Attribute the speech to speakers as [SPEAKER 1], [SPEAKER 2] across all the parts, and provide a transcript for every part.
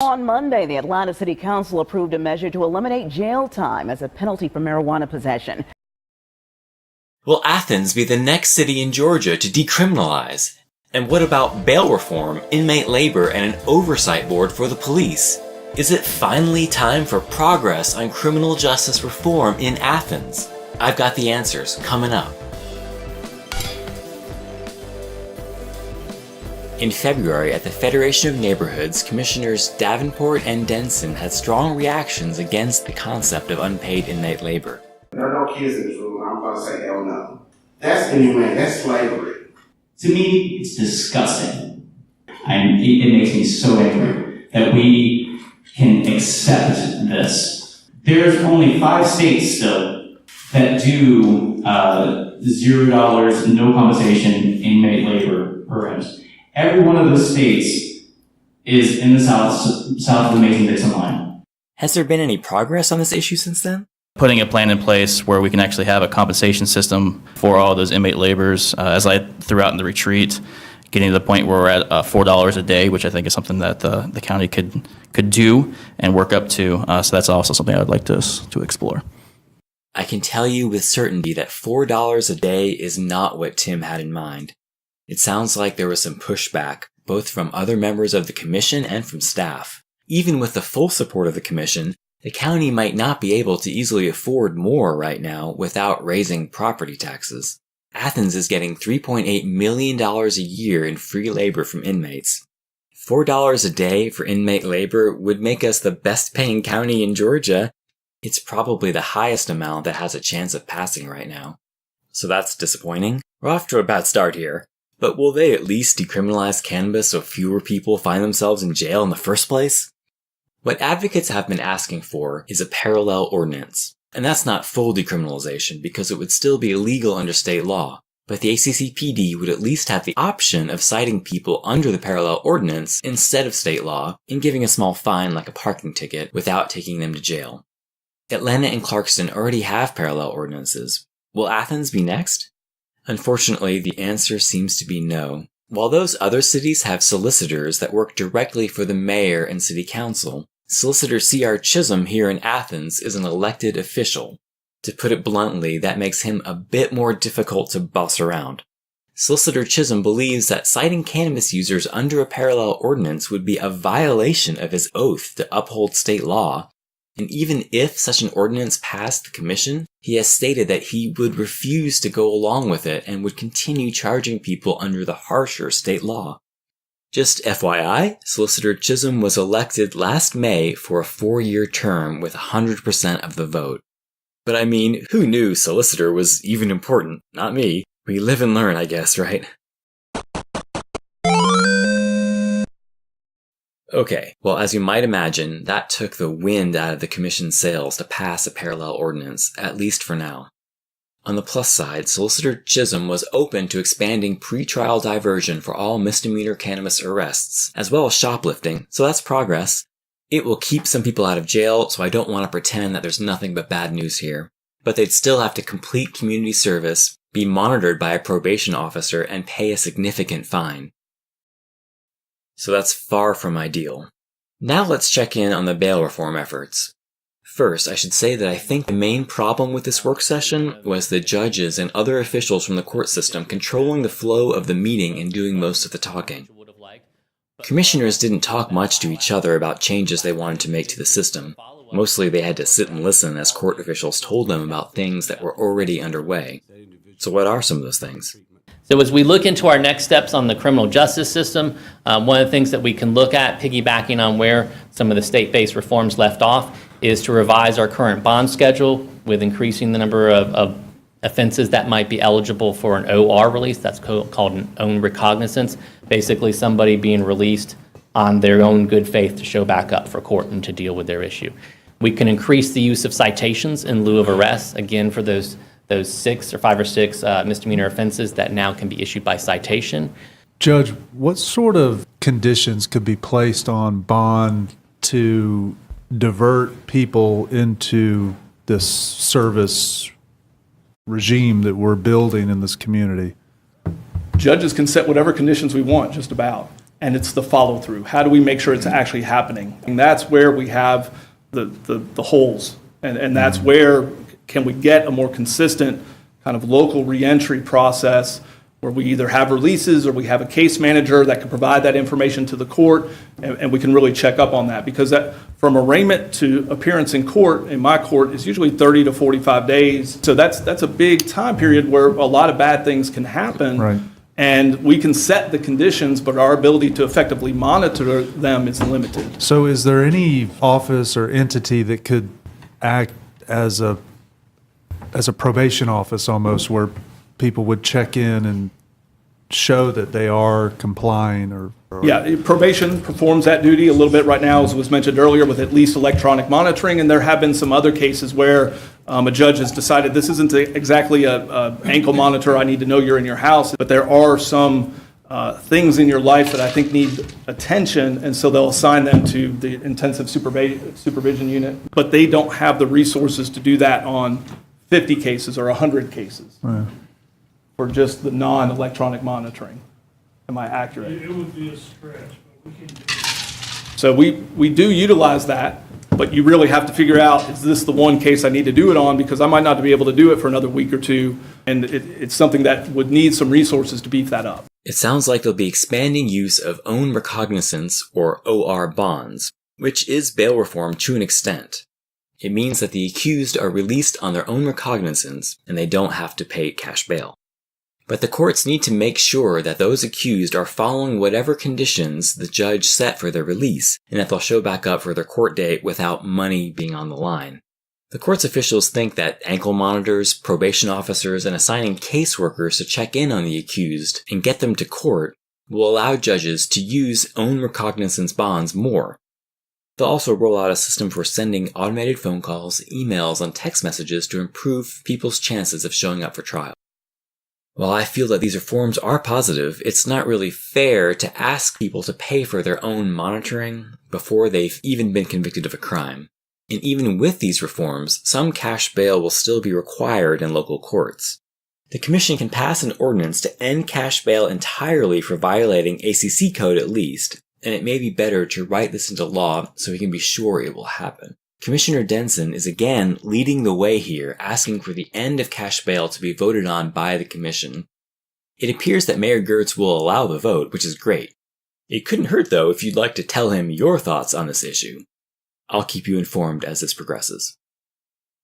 [SPEAKER 1] On Monday, the Atlanta City Council approved a measure to eliminate jail time as a penalty for marijuana possession.
[SPEAKER 2] Will Athens be the next city in Georgia to decriminalize? And what about bail reform, inmate labor, and an oversight board for the police? Is it finally time for progress on criminal justice reform in Athens? I've got the answers coming up. In February, at the Federation of Neighborhoods, Commissioners Davenport and Denson had strong reactions against the concept of unpaid inmate labor.
[SPEAKER 3] There are no kids in this room. I'm going to say hell no. That's inhumane. That's slavery.
[SPEAKER 4] To me, it's disgusting. It makes me so angry that we can accept this. There's only 5 states still that do $0, no compensation inmate labor programs. Every one of those states is in the south of the Mason-Dixon line.
[SPEAKER 2] Has there been any progress on this issue since then?
[SPEAKER 5] Putting a plan in place where we can actually have a compensation system for all those inmate laborers, as I threw out in the retreat, getting to the point where we're at $4 a day, which I think is something that the county could do and work up to. So that's also something I'd like to explore.
[SPEAKER 2] I can tell you with certainty that $4 a day is not what Tim had in mind. It sounds like there was some pushback, both from other members of the commission and from staff. Even with the full support of the commission, the county might not be able to easily afford more right now without raising property taxes. Athens is getting $3.8 million a year in free labor from inmates. $4 a day for inmate labor would make us the best paying county in Georgia. It's probably the highest amount that has a chance of passing right now. So that's disappointing. We're off to a bad start here. But will they at least decriminalize cannabis so fewer people find themselves in jail in the first place? What advocates have been asking for is a parallel ordinance. And that's not full decriminalization because it would still be illegal under state law. But the ACCPD would at least have the option of citing people under the parallel ordinance instead of state law and giving a small fine like a parking ticket without taking them to jail. Atlanta and Clarkston already have parallel ordinances. Will Athens be next? Unfortunately, the answer seems to be no. While those other cities have solicitors that work directly for the mayor and city council, Solicitor C.R. Chisholm here in Athens is an elected official. To put it bluntly, that makes him a bit more difficult to boss around. Solicitor Chisholm believes that citing cannabis users under a parallel ordinance would be a violation of his oath to uphold state law. And even if such an ordinance passed the commission, he has stated that he would refuse to go along with it and would continue charging people under the harsher state law. Just FYI, Solicitor Chisholm was elected last May for a 4-year term with 100% of the vote. But I mean, who knew solicitor was even important? Not me. We live and learn, I guess, right? Okay, well, as you might imagine, that took the wind out of the commission's sails to pass a parallel ordinance, at least for now. On the plus side, Solicitor Chisholm was open to expanding pretrial diversion for all misdemeanor cannabis arrests, as well as shoplifting, so that's progress. It will keep some people out of jail, so I don't want to pretend that there's nothing but bad news here. But they'd still have to complete community service, be monitored by a probation officer, and pay a significant fine. So that's far from ideal. Now let's check in on the bail reform efforts. First, I should say that I think the main problem with this work session was the judges and other officials from the court system controlling the flow of the meeting and doing most of the talking. Commissioners didn't talk much to each other about changes they wanted to make to the system. Mostly they had to sit and listen as court officials told them about things that were already underway. So what are some of those things?
[SPEAKER 6] So as we look into our next steps on the criminal justice system, one of the things that we can look at, piggybacking on where some of the state-based reforms left off, is to revise our current bond schedule with increasing the number of offenses that might be eligible for an OR release. That's called an own recognizance. Basically somebody being released on their own good faith to show back up for court and to deal with their issue. We can increase the use of citations in lieu of arrests, again, for those 5 or 6 misdemeanor offenses that now can be issued by citation.
[SPEAKER 7] Judge, what sort of conditions could be placed on bond to divert people into this service regime that we're building in this community?
[SPEAKER 8] Judges can set whatever conditions we want, just about. and it's the follow through. How do we make sure it's actually happening? And that's where we have the holes, and that's where can we get a more consistent kind of local reentry process where we either have releases or we have a case manager that can provide that information to the court, and we can really check up on that. Because that, from arraignment to appearance in court, in my court, is usually 30 to 45 days. So that's a big time period where a lot of bad things can happen.
[SPEAKER 7] Right.
[SPEAKER 8] And we can set the conditions, but our ability to effectively monitor them is limited.
[SPEAKER 7] So is there any office or entity that could act as a probation office almost, where people would check in and show that they are complying or
[SPEAKER 8] Yeah, probation performs that duty a little bit right now, as was mentioned earlier, with at least electronic monitoring, and there have been some other cases where a judge has decided this isn't exactly a ankle monitor, I need to know you're in your house, but there are some things in your life that I think need attention, and so they'll assign them to the intensive supervision unit, but they don't have the resources to do that on 50 cases or 100 cases. For just the non-electronic monitoring. Am I accurate?
[SPEAKER 9] It would be a stretch, but we can do it.
[SPEAKER 8] So we do utilize that, but you really have to figure out, is this the one case I need to do it on? Because I might not be able to do it for another week or two, and it's something that would need some resources to beef that up.
[SPEAKER 2] It sounds like they'll be expanding use of own recognizance, or OR bonds, which is bail reform to an extent. It means that the accused are released on their own recognizance, and they don't have to pay cash bail. But the courts need to make sure that those accused are following whatever conditions the judge set for their release, and that they'll show back up for their court date without money being on the line. The court's officials think that ankle monitors, probation officers, and assigning caseworkers to check in on the accused and get them to court will allow judges to use own recognizance bonds more. They'll also roll out a system for sending automated phone calls, emails, and text messages to improve people's chances of showing up for trial. While I feel that these reforms are positive, it's not really fair to ask people to pay for their own monitoring before they've even been convicted of a crime. And even with these reforms, some cash bail will still be required in local courts. The Commission can pass an ordinance to end cash bail entirely for violating ACC code at least, and it may be better to write this into law so we can be sure it will happen. Commissioner Denson is again leading the way here, asking for the end of cash bail to be voted on by the Commission. It appears that Mayor Girtz will allow the vote, which is great. It couldn't hurt though if you'd like to tell him your thoughts on this issue. I'll keep you informed as this progresses.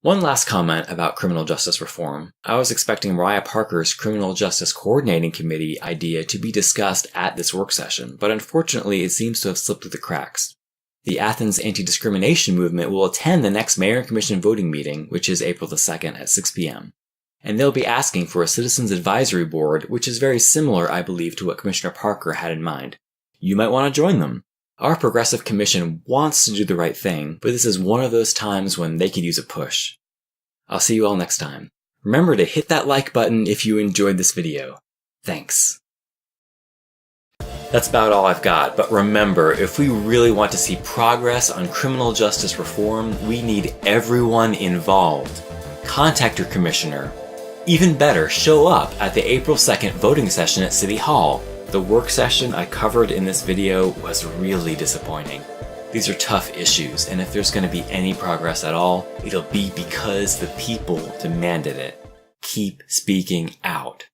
[SPEAKER 2] One last comment about criminal justice reform. I was expecting Mariah Parker's Criminal Justice Coordinating Committee idea to be discussed at this work session, but unfortunately it seems to have slipped through the cracks. The Athens Anti-Discrimination movement will attend the next Mayor and Commission voting meeting, which is April the 2nd at 6 p.m. And they'll be asking for a Citizens Advisory Board, which is very similar, I believe, to what Commissioner Parker had in mind. You might want to join them. Our progressive commission wants to do the right thing, but this is one of those times when they could use a push. I'll see you all next time. Remember to hit that like button if you enjoyed this video. Thanks. That's about all I've got, but remember, if we really want to see progress on criminal justice reform, we need everyone involved. Contact your commissioner. Even better, show up at the April 2nd voting session at City Hall. The work session I covered in this video was really disappointing. These are tough issues, and if there's going to be any progress at all, it'll be because the people demanded it. Keep speaking out.